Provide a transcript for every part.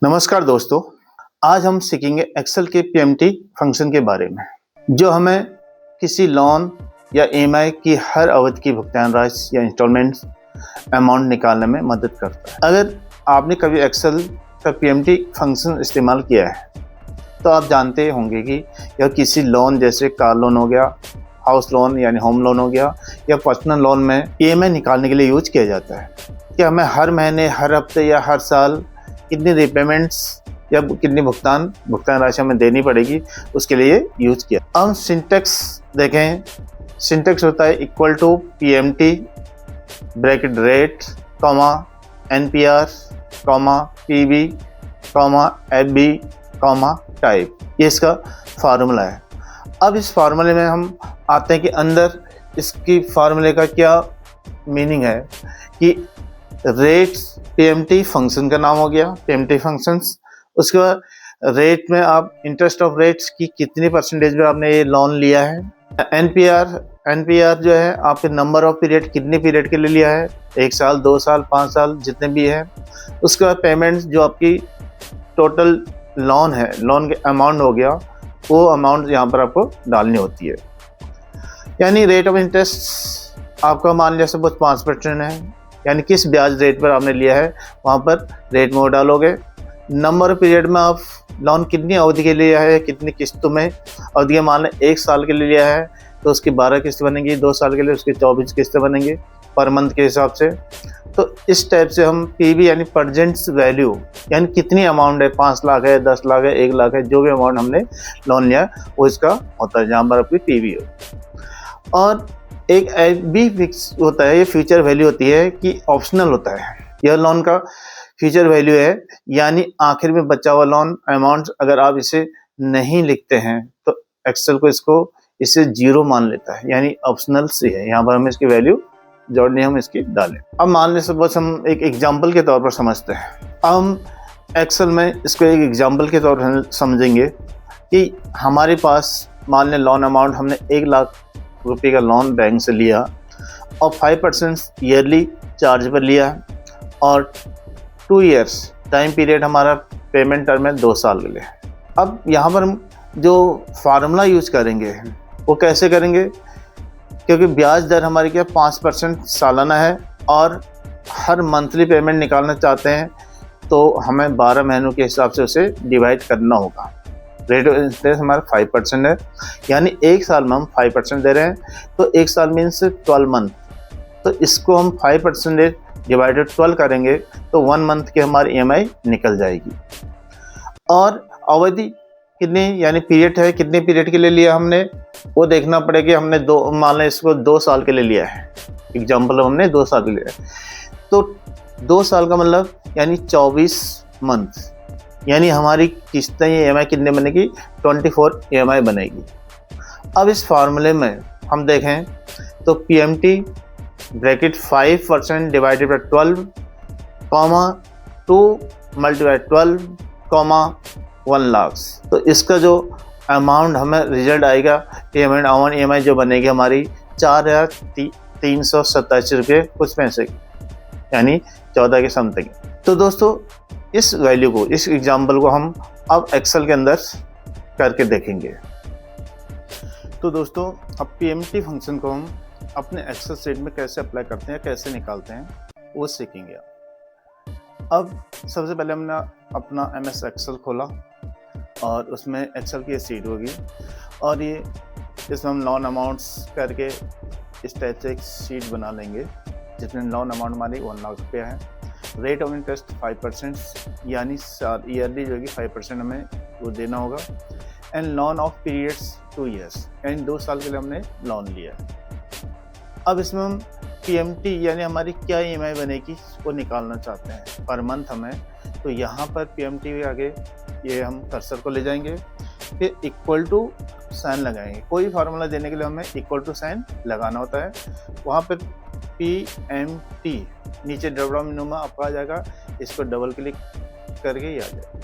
नमस्कार दोस्तों, आज हम सीखेंगे एक्सेल के पीएमटी फंक्शन के बारे में, जो हमें किसी लोन या ईएमआई की हर अवधि की भुगतान राशि या इंस्टॉलमेंट अमाउंट निकालने में मदद करता है। अगर आपने कभी एक्सेल का पीएमटी फंक्शन इस्तेमाल किया है, तो आप जानते होंगे कि यह किसी लोन जैसे कार लोन हो गया, हाउस लोन यानी होम लोन हो गया, या पर्सनल लोन में ईएमआई निकालने के लिए यूज किया जाता है कि हमें हर महीने, हर हफ्ते या हर साल कितनी रिपेमेंट्स या कितनी भुगतान राशि हमें देनी पड़ेगी, उसके लिए यूज किया। अब सिंटेक्स देखें। सिंटेक्स होता है equal to PMT bracket rate comma NPER comma PV comma FV comma type. ये इसका फार्मूला है। अब इस फार्मूले में हम आते हैं कि अंदर इसकी फार्मूले का क्या मीनिंग है कि रेट्स पीएमटी फंक्शन का नाम हो गया, पीएमटी फंक्शंस। उसके बाद रेट में आप इंटरेस्ट ऑफ रेट्स की कितनी परसेंटेज में आपने ये लोन लिया है। एनपीआर जो है आपके नंबर ऑफ पीरियड, कितने पीरियड के लिए लिया है, 1 साल, 2 साल, 5 साल, जितने भी है। उसके बाद पेमेंट्स, जो आपकी टोटल लोन है, लोन के अमाउंट हो गया, वो अमाउंट यहाँ पर आपको डालनी होती है। यानी रेट ऑफ इंटरेस्ट आपका मान लिया सपोज 5% है, यानी किस ब्याज रेट पर आपने लिया है वहाँ पर रेट में वो डालोगे। नंबर ऑफ पीरियड में आप लोन कितनी अवधि के लिए लिया है, कितनी किस्तों में अवधि, मान लें 1 साल के लिए लिया है तो उसकी 12 किस्त बनेंगी, 2 साल के लिए उसकी 24 किस्तें बनेंगी पर मंथ के हिसाब से। तो इस टाइप से हम पीवी यानी प्रेजेंट वैल्यू, यानी कितनी अमाउंट है, 5 लाख है, 10 लाख है, 1 लाख है, जो भी अमाउंट हमने लोन लिया वो इसका होता है, जहाँ पर आपकी पीवी हो। और एक भी फिक्स होता है, ये फ्यूचर वैल्यू होती है कि ऑप्शनल होता है। यह लोन का फ्यूचर वैल्यू है, यानी आखिर में बचा हुआ लोन अमाउंट अगर आप इसे नहीं लिखते हैं तो एक्सेल को इसे 0 मान लेता है, यानी ऑप्शनल से है। यहाँ पर हमें इसकी वैल्यू जोड़नी, हम इसकी डालें। अब मान लें सपोज हम एक एग्जाम्पल के तौर पर समझते हैं। अब हम एक्सेल में इसको एक एग्जाम्पल के तौर पर समझेंगे कि हमारे पास मान लें लोन अमाउंट हमने 1 लाख रुपये का लोन बैंक से लिया और 5% ईयरली चार्ज पर लिया और 2 इयर्स टाइम पीरियड, हमारा पेमेंट टर्म है 2 साल के लिए। अब यहाँ पर हम जो फार्मूला यूज करेंगे वो कैसे करेंगे, क्योंकि ब्याज दर हमारी क्या 5% सालाना है और हर मंथली पेमेंट निकालना चाहते हैं तो हमें 12 महीनों के हिसाब से उसे डिवाइड करना होगा। रेट ऑफ इंटरेस्ट हमारा 5% है, यानी 1 साल में हम 5% दे रहे हैं, तो 1 साल मीन्स 12 मंथ। तो इसको हम 5% डिवाइडेड 12 करेंगे तो 1 मंथ की हमारी ईएमआई निकल जाएगी। और अवधि कितनी, यानी पीरियड है, कितने पीरियड के लिए लिया हमने वो देखना पड़ेगा। हमने मान लें इसको 2 साल के लिए लिया है, एग्जाम्पल हमने 2 साल के लिए लिया है, तो 2 साल का मतलब यानी 24 मंथ, यानी हमारी किस्तें ईएमआई कितने बनेगी, 24 ईएमआई बनेगी। अब इस फार्मूले में हम देखें तो PMT bracket 5% divided by 12 comma 2 multiply 12 comma 1 lakh, तो इसका जो अमाउंट हमें रिजल्ट आएगा, पेमेंट अमाउंट ईएमआई जो बनेगी हमारी 4,387 रुपये कुछ पैसे की, यानी 14 के समथिंग। तो दोस्तों इस वैल्यू को, इस एग्जाम्पल को हम अब एक्सेल के अंदर करके देखेंगे। तो दोस्तों अब पीएमटी फंक्शन को हम अपने एक्सेल शीट में कैसे अप्लाई करते हैं, कैसे निकालते हैं, वो सीखेंगे। अब सबसे पहले हमने अपना एमएस एक्सेल खोला और उसमें एक्सेल की शीट होगी और ये इसमें हम लोन अमाउंट्स करके इस टाइप से एक शीट बना लेंगे जिसमें लोन अमाउंट हमारी 1 लाख रुपया है। रेट ऑफ इंटरेस्ट 5%, यानी ईयरली जो है 5% हमें वो देना होगा। And loan of periods 2 years, यानी 2 साल के लिए हमने लोन लिया है। अब इसमें हम पीएमटी यानी हमारी क्या ईएमआई बनेगी वो निकालना चाहते हैं पर मंथ हमें, तो यहाँ पर पीएमटी के आगे ये हम कर्सर को ले जाएंगे, फिर इक्वल टू साइन लगाएंगे। कोई फार्मूला देने के लिए हमें इक्वल टू साइन लगाना होता है। वहाँ पर पीएमटी नीचे ड्रॉप डाउन मेनू में आपका आ जाएगा, इसको डबल क्लिक करके ही आ जाएगा।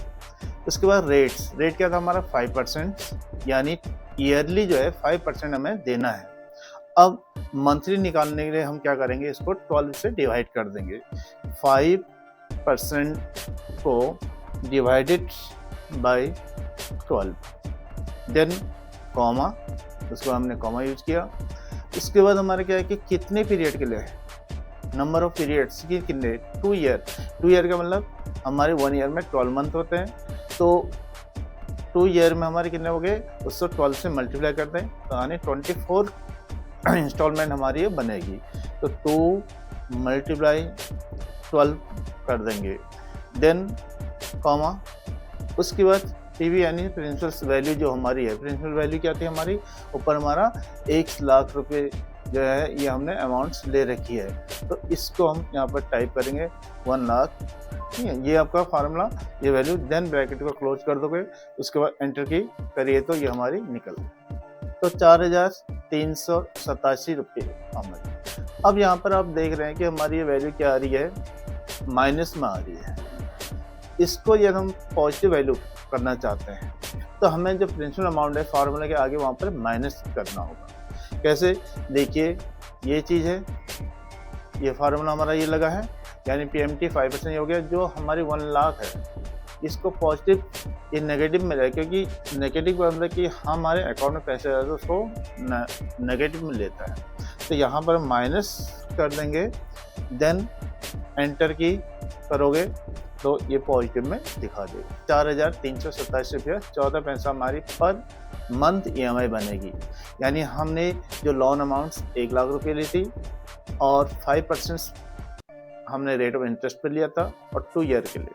उसके बाद रेट क्या था हमारा 5%, यानी ईयरली जो है 5% हमें देना है। अब मंथली निकालने के लिए हम क्या करेंगे, इसको 12 से डिवाइड कर देंगे। 5% को डिवाइडेड बाय 12, देन कॉमा, उसको हमने कॉमा यूज किया। इसके बाद हमारे क्या है कि कितने पीरियड के लिए, नंबर ऑफ पीरियड्स की कितने, 2 ईयर। 2 ईयर का मतलब हमारे 1 ईयर में 12 मंथ होते हैं, तो 2 ईयर में हमारे कितने हो गए, उसको 12 से मल्टीप्लाई करते हैं तो यानी 24 इंस्टॉलमेंट हमारी ये बनेगी। तो 2 मल्टीप्लाई 12 कर देंगे, देन कॉमा, उसके बाद पीवी यानी प्रिंसिपल वैल्यू जो हमारी है, प्रिंसिपल वैल्यू क्या थी हमारी, ऊपर हमारा 1 लाख रुपए जो है ये हमने अमाउंट्स ले रखी है, तो इसको हम यहाँ पर टाइप करेंगे 1 लाख, ठीक है, ये आपका फार्मूला, ये वैल्यू, देन ब्रैकेट को क्लोज कर दोगे, उसके बाद एंटर की करिए तो ये हमारी निकल गई। तो 4,387 रुपये आमद। अब यहाँ पर आप देख रहे हैं कि हमारी ये वैल्यू क्या आ रही है, माइनस में आ रही है। इसको यदि हम पॉजिटिव वैल्यू करना चाहते हैं तो हमें जो प्रिंसिपल अमाउंट है फार्मूला के आगे वहाँ पर माइनस करना होगा। कैसे, देखिए ये चीज़ है, ये फार्मूला हमारा ये लगा है, यानी PMT 5% हो गया, जो हमारी 1 लाख है इसको पॉजिटिव ये नेगेटिव में रहे, क्योंकि नेगेटिव का मतलब कि हमारे अकाउंट में पैसे आए तो उसको नेगेटिव में लेता है, तो यहाँ पर माइनस कर देंगे, देन एंटर की करोगे तो ये पॉजिटिव में दिखा दे। 4,387 रुपया 14 पैसा हमारी पर मंथ EMI बनेगी। यानी हमने जो लोन अमाउंट्स 1 लाख रुपये ली थी और 5% हमने रेट ऑफ इंटरेस्ट पे लिया था और 2 ईयर के लिए,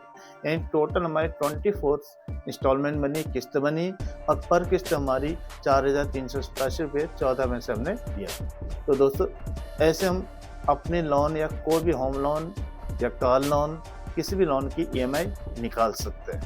यानी टोटल हमारी 24 इंस्टॉलमेंट बनी, किस्त बनी, और पर किस्त हमारी 4,387 रुपये 14 पैसे हमने दिया। तो दोस्तों ऐसे हम अपने लोन या कोई भी होम लोन या कार लोन, किसी भी लोन की EMI निकाल सकते हैं।